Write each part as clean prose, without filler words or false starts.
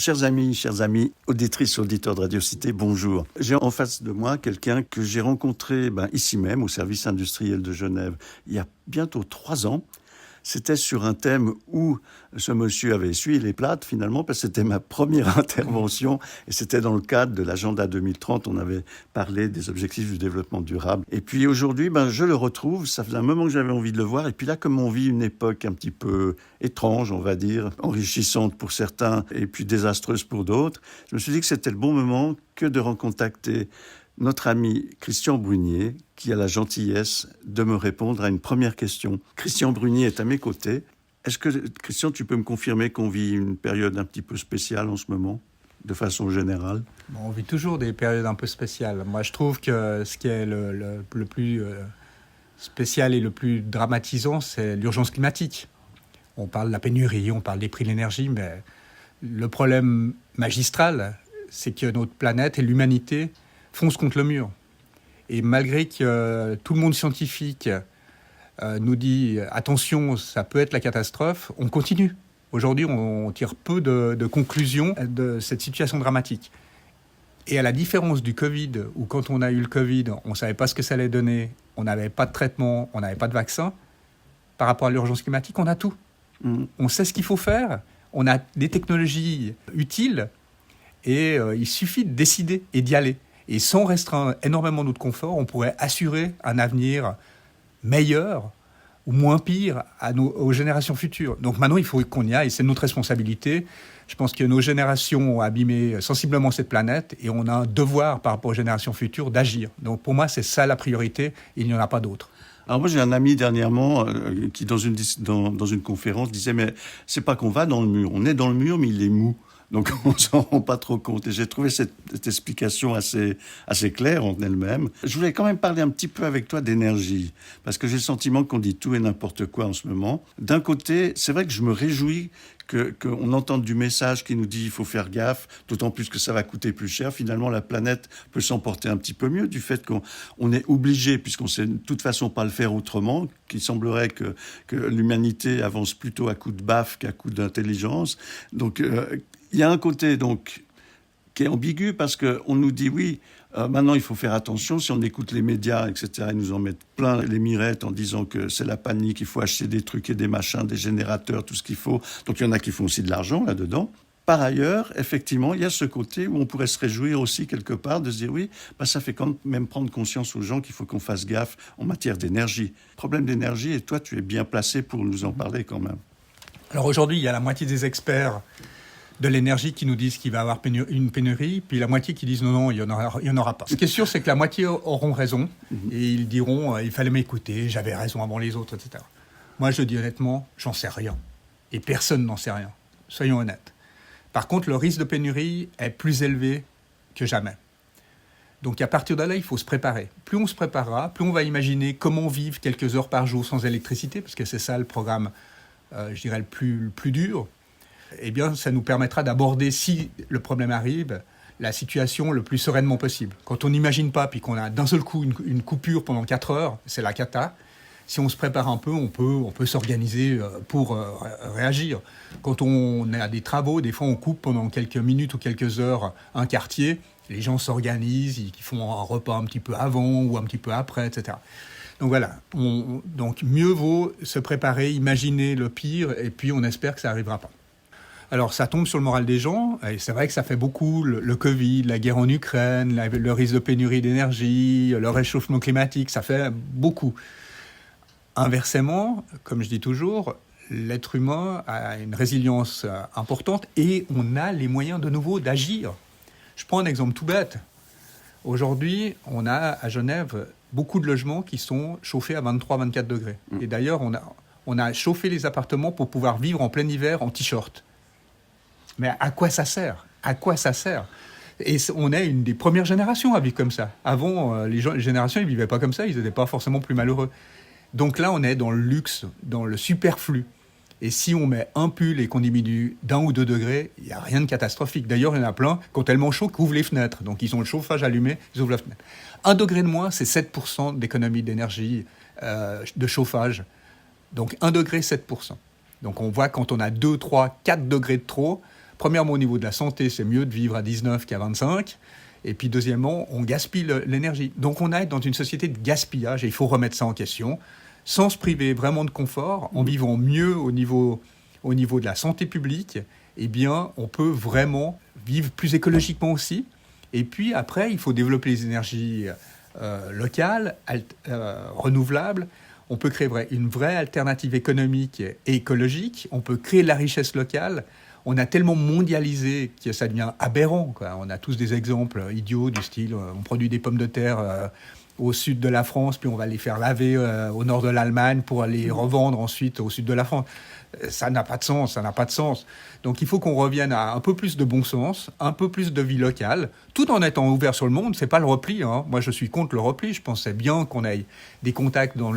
Chers amis, auditrices, auditeurs de Radio Cité, bonjour. J'ai en face de moi quelqu'un que j'ai rencontré ici même, au service industriel de Genève, il y a bientôt 3 ans. C'était sur un thème où ce monsieur avait essuyé les plates finalement, parce que c'était ma première intervention et c'était dans le cadre de l'agenda 2030. On avait parlé des objectifs du développement durable. Et puis aujourd'hui, je le retrouve. Ça faisait un moment que j'avais envie de le voir. Et puis là, comme on vit une époque un petit peu étrange, on va dire, enrichissante pour certains et puis désastreuse pour d'autres, je me suis dit que c'était le bon moment que de recontacter notre ami Christian Brunier, qui a la gentillesse de me répondre à une première question. Christian Brunier est à mes côtés. Est-ce que, Christian, tu peux me confirmer qu'on vit une période un petit peu spéciale en ce moment, de façon générale ? On vit toujours des périodes un peu spéciales. Moi, je trouve que ce qui est le plus spécial et le plus dramatisant, c'est l'urgence climatique. On parle de la pénurie, on parle des prix de l'énergie, mais le problème magistral, c'est que notre planète et l'humanité fonce contre le mur. Et malgré que tout le monde scientifique nous dit « attention, ça peut être la catastrophe », on continue. Aujourd'hui, on tire peu de conclusions de cette situation dramatique. Et à la différence du Covid, où quand on a eu le Covid, on ne savait pas ce que ça allait donner, on n'avait pas de traitement, on n'avait pas de vaccin, par rapport à l'urgence climatique, on a tout. On sait ce qu'il faut faire, on a des technologies utiles, et il suffit de décider et d'y aller. Et sans restreindre énormément notre confort, on pourrait assurer un avenir meilleur ou moins pire aux générations futures. Donc maintenant, il faut qu'on y aille, c'est notre responsabilité. Je pense que nos générations ont abîmé sensiblement cette planète et on a un devoir par rapport aux générations futures d'agir. Donc pour moi, c'est ça la priorité, il n'y en a pas d'autre. Alors moi, j'ai un ami dernièrement qui, dans une conférence, disait « Mais c'est pas qu'on va dans le mur, on est dans le mur, mais il est mou ». Donc, on s'en rend pas trop compte. Et j'ai trouvé cette explication assez claire en elle-même. Je voulais quand même parler un petit peu avec toi d'énergie, parce que j'ai le sentiment qu'on dit tout et n'importe quoi en ce moment. D'un côté, c'est vrai que je me réjouis qu'on entende du message qui nous dit il faut faire gaffe, d'autant plus que ça va coûter plus cher. Finalement, la planète peut s'en porter un petit peu mieux du fait qu'on est obligé, puisqu'on sait de toute façon pas le faire autrement, qu'il semblerait que l'humanité avance plutôt à coup de baffe qu'à coup d'intelligence. Donc, il y a un côté donc qui est ambigu parce qu'on nous dit oui, maintenant il faut faire attention. Si on écoute les médias, etc., ils nous en mettent plein les mirettes en disant que c'est la panique, il faut acheter des trucs et des machins, des générateurs, tout ce qu'il faut. Donc il y en a qui font aussi de l'argent là-dedans. Par ailleurs, effectivement, il y a ce côté où on pourrait se réjouir aussi quelque part de se dire oui, ça fait quand même prendre conscience aux gens qu'il faut qu'on fasse gaffe en matière d'énergie. Problème d'énergie, et toi tu es bien placé pour nous en parler quand même. Alors aujourd'hui, il y a la moitié des experts de l'énergie qui nous disent qu'il va y avoir une pénurie, puis la moitié qui disent non, il n'y en aura pas. Ce qui est sûr, c'est que la moitié auront raison, et ils diront il fallait m'écouter, j'avais raison avant les autres, etc. Moi, je dis honnêtement, j'en sais rien. Et personne n'en sait rien. Soyons honnêtes. Par contre, le risque de pénurie est plus élevé que jamais. Donc à partir de là, il faut se préparer. Plus on se préparera, plus on va imaginer comment vivre quelques heures par jour sans électricité, parce que c'est ça le programme, je dirais, le plus dur. Eh bien, ça nous permettra d'aborder, si le problème arrive, la situation le plus sereinement possible. Quand on n'imagine pas, puis qu'on a d'un seul coup une coupure pendant 4 heures, c'est la cata. Si on se prépare un peu, on peut s'organiser pour réagir. Quand on a des travaux, des fois on coupe pendant quelques minutes ou quelques heures un quartier. Les gens s'organisent, ils font un repas un petit peu avant ou un petit peu après, etc. Donc voilà, donc mieux vaut se préparer, imaginer le pire, et puis on espère que ça n'arrivera pas. Alors, ça tombe sur le moral des gens, et c'est vrai que ça fait beaucoup, le Covid, la guerre en Ukraine, le risque de pénurie d'énergie, le réchauffement climatique, ça fait beaucoup. Inversement, comme je dis toujours, l'être humain a une résilience importante et on a les moyens de nouveau d'agir. Je prends un exemple tout bête. Aujourd'hui, on a à Genève beaucoup de logements qui sont chauffés à 23-24 degrés. Et d'ailleurs, on a chauffé les appartements pour pouvoir vivre en plein hiver en t-shirt. Mais à quoi ça sert ? À quoi ça sert ? Et on est une des premières générations à vivre comme ça. Avant, les générations, ils ne vivaient pas comme ça, ils n'étaient pas forcément plus malheureux. Donc là, on est dans le luxe, dans le superflu. Et si on met un pull et qu'on diminue d'1 ou 2 degrés, il n'y a rien de catastrophique. D'ailleurs, il y en a plein, quand tellement chaud, qui ouvrent les fenêtres. Donc ils ont le chauffage allumé, ils ouvrent la fenêtre. 1 degré de moins, c'est 7% d'économie d'énergie, de chauffage. Donc 1 degré, 7%. Donc on voit quand on a 2, 3, 4 degrés de trop, premièrement, au niveau de la santé, c'est mieux de vivre à 19 qu'à 25. Et puis, deuxièmement, on gaspille l'énergie. Donc, on est dans une société de gaspillage et il faut remettre ça en question, sans se priver vraiment de confort, en vivant mieux au niveau de la santé publique. Eh bien, on peut vraiment vivre plus écologiquement aussi. Et puis, après, il faut développer les énergies locales, renouvelables. On peut créer une vraie alternative économique et écologique. On peut créer de la richesse locale. On a tellement mondialisé que ça devient aberrant, quoi. On a tous des exemples idiots du style on produit des pommes de terre au sud de la France, puis on va les faire laver au nord de l'Allemagne pour les revendre ensuite au sud de la France. Ça n'a pas de sens, ça n'a pas de sens. Donc il faut qu'on revienne à un peu plus de bon sens, un peu plus de vie locale, tout en étant ouvert sur le monde. C'est pas le repli, hein. Moi, je suis contre le repli. Je pense que c'est bien qu'on ait des contacts dans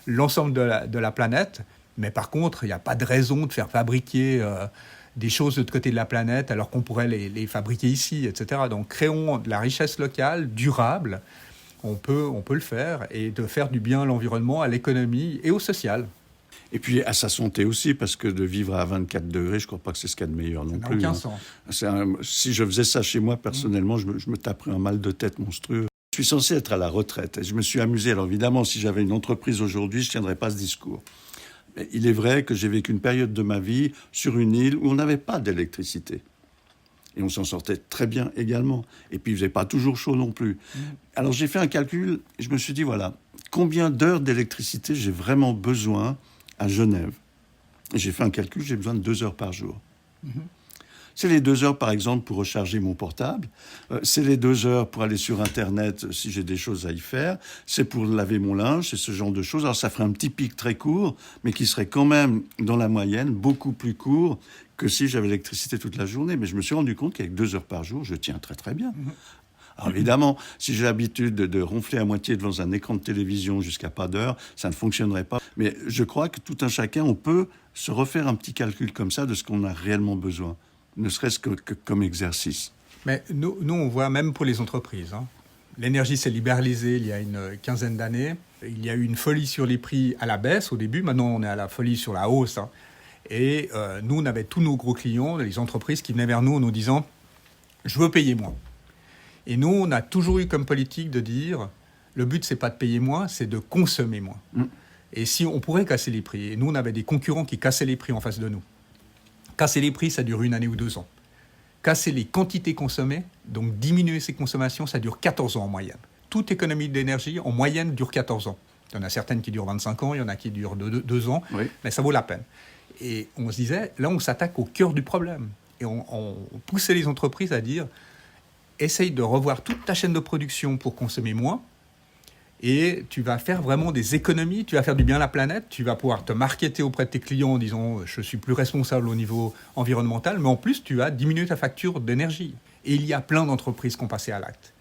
l'ensemble de la planète. Mais par contre, il n'y a pas de raison de faire fabriquer des choses de l'autre côté de la planète alors qu'on pourrait les fabriquer ici, etc. Donc créons de la richesse locale, durable. On peut le faire et de faire du bien à l'environnement, à l'économie et au social. Et puis à sa santé aussi, parce que de vivre à 24 degrés, je ne crois pas que c'est ce qu'il y a de meilleur non plus. Ça n'a aucun sens. Si je faisais ça chez moi, personnellement, je me taperais un mal de tête monstrueux. Je suis censé être à la retraite et je me suis amusé. Alors évidemment, si j'avais une entreprise aujourd'hui, je ne tiendrais pas ce discours. Mais il est vrai que j'ai vécu une période de ma vie sur une île où on n'avait pas d'électricité. Et on s'en sortait très bien également. Et puis il ne faisait pas toujours chaud non plus. Alors j'ai fait un calcul et je me suis dit, voilà, combien d'heures d'électricité j'ai vraiment besoin à Genève. Et j'ai fait un calcul, j'ai besoin de 2 heures par jour. C'est les 2 heures, par exemple, pour recharger mon portable. C'est les 2 heures pour aller sur Internet si j'ai des choses à y faire. C'est pour laver mon linge, c'est ce genre de choses. Alors ça ferait un petit pic très court, mais qui serait quand même, dans la moyenne, beaucoup plus court que si j'avais l'électricité toute la journée. Mais je me suis rendu compte qu'avec 2 heures par jour, je tiens très très bien. Alors évidemment, si j'ai l'habitude de ronfler à moitié devant un écran de télévision jusqu'à pas d'heure, ça ne fonctionnerait pas. Mais je crois que tout un chacun, on peut se refaire un petit calcul comme ça de ce qu'on a réellement besoin, ne serait-ce que comme exercice. Mais nous, on voit même pour les entreprises. L'énergie s'est libéralisée il y a une quinzaine d'années. Il y a eu une folie sur les prix à la baisse au début. Maintenant, on est à la folie sur la hausse. Et nous, on avait tous nos gros clients, les entreprises qui venaient vers nous en nous disant « je veux payer moins ». Et nous, on a toujours eu comme politique de dire le but, c'est pas de payer moins, c'est de consommer moins. Et si on pourrait casser les prix, et nous, on avait des concurrents qui cassaient les prix en face de nous. Casser les prix, ça dure 1 année ou 2 ans. Casser les quantités consommées, donc diminuer ses consommations, ça dure 14 ans en moyenne. Toute économie d'énergie, en moyenne, dure 14 ans. Il y en a certaines qui durent 25 ans, il y en a qui durent 2 ans, oui. Mais ça vaut la peine. Et on se disait, là, on s'attaque au cœur du problème. Et on poussait les entreprises à dire, essaye de revoir toute ta chaîne de production pour consommer moins, et tu vas faire vraiment des économies, tu vas faire du bien à la planète, tu vas pouvoir te marketer auprès de tes clients en disant je suis plus responsable au niveau environnemental, mais en plus tu vas diminuer ta facture d'énergie. Et il y a plein d'entreprises qui ont passé à l'acte.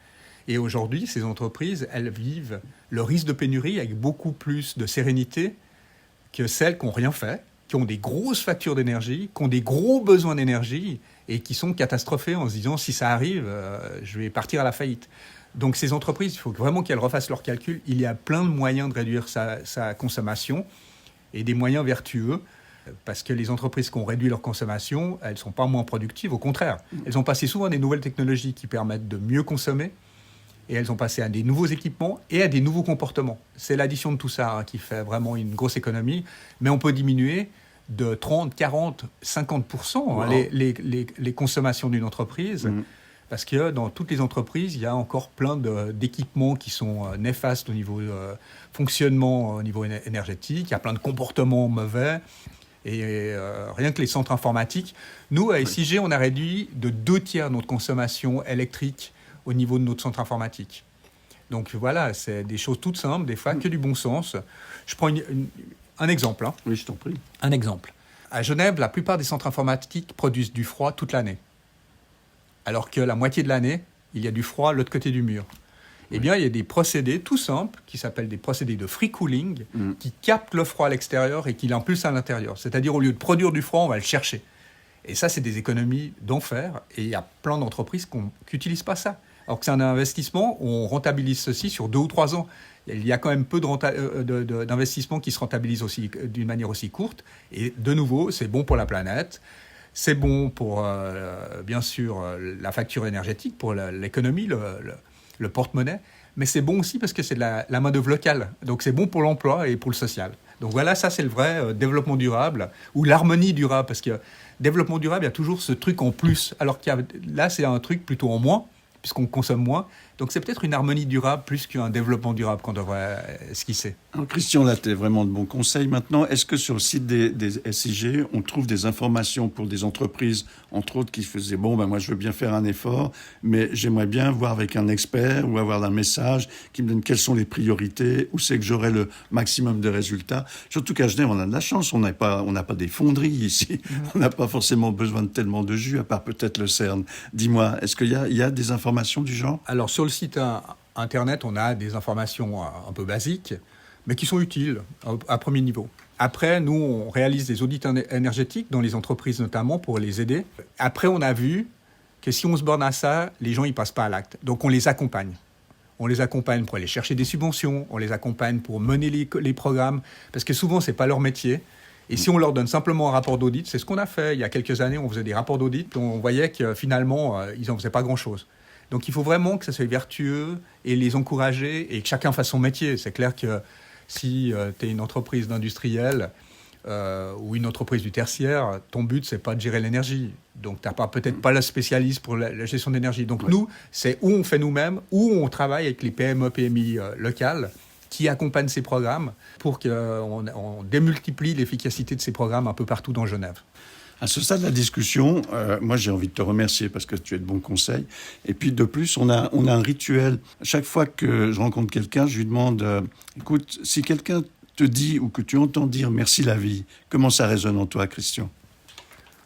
Et aujourd'hui, ces entreprises, elles vivent le risque de pénurie avec beaucoup plus de sérénité que celles qui n'ont rien fait, qui ont des grosses factures d'énergie, qui ont des gros besoins d'énergie et qui sont catastrophées en se disant si ça arrive, je vais partir à la faillite. Donc ces entreprises, il faut vraiment qu'elles refassent leurs calculs. Il y a plein de moyens de réduire sa consommation et des moyens vertueux parce que les entreprises qui ont réduit leur consommation, elles ne sont pas moins productives, au contraire. Elles ont passé souvent à des nouvelles technologies qui permettent de mieux consommer et elles ont passé à des nouveaux équipements et à des nouveaux comportements. C'est l'addition de tout ça qui fait vraiment une grosse économie, mais on peut diminuer de 30, 40, 50% wow. les consommations d'une entreprise. Parce que dans toutes les entreprises, il y a encore plein d'équipements qui sont néfastes au niveau fonctionnement, au niveau énergétique. Il y a plein de comportements mauvais. Et rien que les centres informatiques. Nous, à SIG, on a réduit de 2/3 notre consommation électrique au niveau de notre centre informatique. Donc voilà, c'est des choses toutes simples, des fois que du bon sens. Je prends un exemple. Oui, je t'en prie. Un exemple. À Genève, la plupart des centres informatiques produisent du froid toute l'année. Alors que la moitié de l'année, il y a du froid de l'autre côté du mur. Eh bien, il y a des procédés tout simples qui s'appellent des procédés de free cooling qui captent le froid à l'extérieur et qui l'impulsent à l'intérieur. C'est-à-dire, au lieu de produire du froid, on va le chercher. Et ça, c'est des économies d'enfer. Et il y a plein d'entreprises qui n'utilisent pas ça. Alors que c'est un investissement, on rentabilise ceci sur 2 ou 3 ans. Il y a quand même peu d'investissements qui se rentabilisent aussi, d'une manière aussi courte. Et de nouveau, c'est bon pour la planète. C'est bon pour, bien sûr, la facture énergétique, pour l'économie, le porte-monnaie, mais c'est bon aussi parce que c'est de la main-d'œuvre locale. Donc c'est bon pour l'emploi et pour le social. Donc voilà, ça c'est le vrai développement durable, ou l'harmonie durable, parce que développement durable, il y a toujours ce truc en plus, alors là c'est un truc plutôt en moins, puisqu'on consomme moins. Donc c'est peut-être une harmonie durable plus qu'un développement durable qu'on devrait esquisser. Alors Christian, là, tu as vraiment de bons conseils. Maintenant, est-ce que sur le site des SIG, on trouve des informations pour des entreprises, entre autres, qui faisaient, moi je veux bien faire un effort, mais j'aimerais bien voir avec un expert ou avoir un message qui me donne quelles sont les priorités, où c'est que j'aurai le maximum de résultats. Surtout qu'à Genève, on a de la chance, on n'a pas des fonderies ici. On n'a pas forcément besoin de tellement de jus, à part peut-être le CERN. Dis-moi, est-ce qu'il y a des informations du genre ? Alors sur le site Internet, on a des informations un peu basiques, mais qui sont utiles à premier niveau. Après, nous, on réalise des audits énergétiques dans les entreprises notamment pour les aider. Après, on a vu que si on se borne à ça, les gens ne passent pas à l'acte. Donc on les accompagne. On les accompagne pour aller chercher des subventions, on les accompagne pour mener les programmes, parce que souvent, ce n'est pas leur métier. Et si on leur donne simplement un rapport d'audit, c'est ce qu'on a fait. Il y a quelques années, on faisait des rapports d'audit, on voyait que finalement, ils n'en faisaient pas grand-chose. Donc il faut vraiment que ça soit vertueux et les encourager et que chacun fasse son métier. C'est clair que si tu es une entreprise d'industriel ou une entreprise du tertiaire, ton but, c'est pas de gérer l'énergie. Donc tu n'as peut-être pas le spécialiste pour la gestion d'énergie. Donc nous, c'est où on fait nous-mêmes, où on travaille avec les PME, PMI locales qui accompagnent ces programmes pour qu'on démultiplie l'efficacité de ces programmes un peu partout dans Genève. À ce stade de la discussion, moi j'ai envie de te remercier parce que tu es de bons conseils. Et puis de plus, on a un rituel. Chaque fois que je rencontre quelqu'un, je lui demande, écoute, si quelqu'un te dit ou que tu entends dire merci la vie, comment ça résonne en toi, Christian ?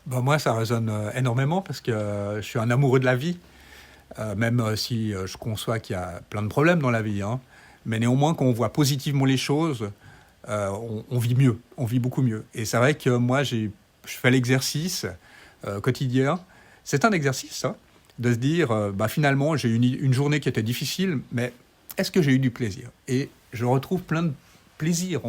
Moi, ça résonne énormément parce que je suis un amoureux de la vie, même si je conçois qu'il y a plein de problèmes dans la vie. Mais néanmoins, quand on voit positivement les choses, on vit mieux, on vit beaucoup mieux. Et c'est vrai que moi, je fais l'exercice quotidien. C'est un exercice, ça, de se dire, finalement, j'ai eu une journée qui était difficile, mais est-ce que j'ai eu du plaisir ? Et je retrouve plein de plaisir.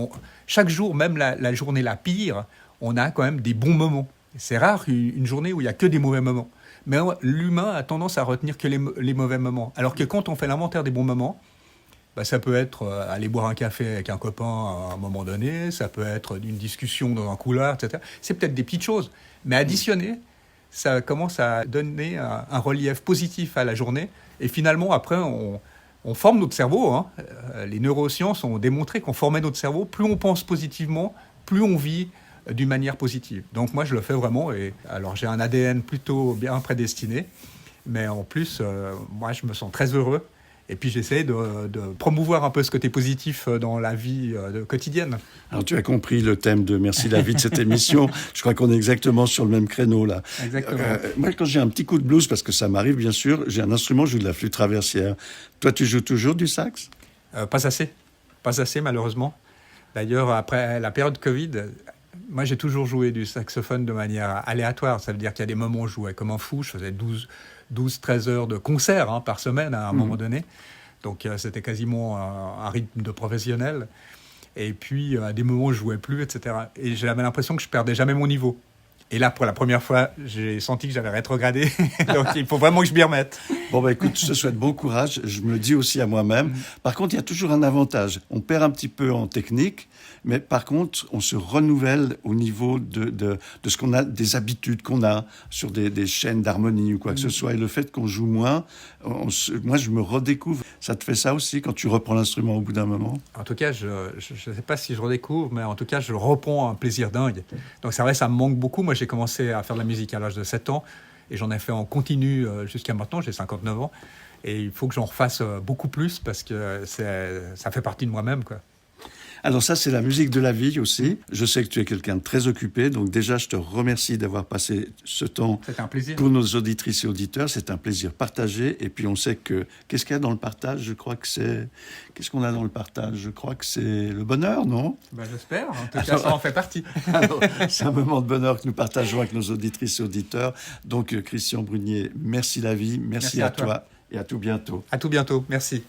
Chaque jour, même la journée la pire, on a quand même des bons moments. C'est rare une journée où il n'y a que des mauvais moments. Mais l'humain a tendance à retenir que les mauvais moments. Alors que quand on fait l'inventaire des bons moments, ça peut être aller boire un café avec un copain à un moment donné, ça peut être une discussion dans un couloir, etc. C'est peut-être des petites choses, mais additionné, ça commence à donner un relief positif à la journée. Et finalement, après, on forme notre cerveau. Les neurosciences ont démontré qu'on formait notre cerveau. Plus on pense positivement, plus on vit d'une manière positive. Donc moi, je le fais vraiment. Et alors, j'ai un ADN plutôt bien prédestiné, mais en plus, moi, je me sens très heureux. Et puis j'essaie de promouvoir un peu ce côté positif dans la vie quotidienne. Alors tu as compris le thème de Merci la vie de cette émission. Je crois qu'on est exactement sur le même créneau là. Exactement. Moi quand j'ai un petit coup de blues, parce que ça m'arrive bien sûr, j'ai un instrument, je joue de la flûte traversière. Toi tu joues toujours du sax ? Pas assez malheureusement. D'ailleurs après la période Covid, moi j'ai toujours joué du saxophone de manière aléatoire. Ça veut dire qu'il y a des moments où je jouais comme un fou, je faisais 12-13 heures de concert par semaine à un moment donné. Donc c'était quasiment un rythme de professionnel. Et puis à des moments où je jouais plus, etc. Et j'avais l'impression que je perdais jamais mon niveau. Et là, pour la première fois, j'ai senti que j'avais rétrogradé. Donc il faut vraiment que je m'y remette. Bon, écoute, je te souhaite bon courage. Je me le dis aussi à moi-même. Par contre, il y a toujours un avantage. On perd un petit peu en technique, mais par contre, on se renouvelle au niveau de ce qu'on a, des habitudes qu'on a sur des chaînes d'harmonie ou quoi que ce soit. Et le fait qu'on joue moins, moi, je me redécouvre. Ça te fait ça aussi quand tu reprends l'instrument au bout d'un moment ? En tout cas, je ne sais pas si je redécouvre, mais en tout cas, je reprends un plaisir dingue. Donc c'est vrai, ça me manque beaucoup. Moi, j'ai commencé à faire de la musique à l'âge de 7 ans et j'en ai fait en continu jusqu'à maintenant, j'ai 59 ans. Et il faut que j'en refasse beaucoup plus parce que ça fait partie de moi-même, quoi. Alors ça, c'est la musique de la vie aussi. Je sais que tu es quelqu'un de très occupé, donc déjà, je te remercie d'avoir passé ce temps. C'était un plaisir. Pour nos auditrices et auditeurs, c'est un plaisir partagé. Et puis, on sait que... Qu'est-ce qu'il y a dans le partage ? Je crois que c'est... Qu'est-ce qu'on a dans le partage ? Je crois que c'est le bonheur, non ? J'espère. En tout cas, ça en fait partie. Alors, c'est un moment de bonheur que nous partageons avec nos auditrices et auditeurs. Donc, Christian Brunier, merci la vie, merci à toi et à tout bientôt. À tout bientôt. Merci.